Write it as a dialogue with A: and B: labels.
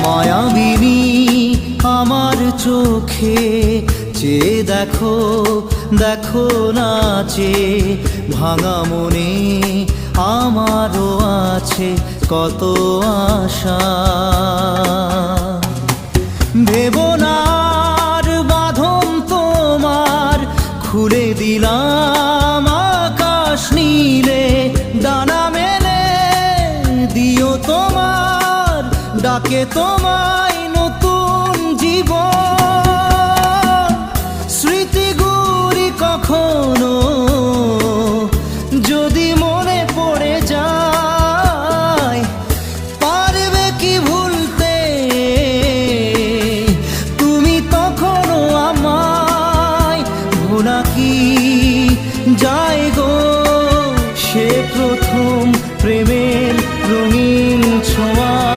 A: মায়াবিনী আমার চোখে চেয়ে দেখো, দেখো নাচে ভাঙা মনে আমারও আছে কত আশা। ভেবো না আর বাঁধন তোমার, খুলে দিলাম আকাশ নীলে, ডানা মেলে দিও তোমার ডাকে তোমায় নতুন জীবন। স্মৃতিগুলি কখনো যদি মনে পড়ে যায়, পারবে কি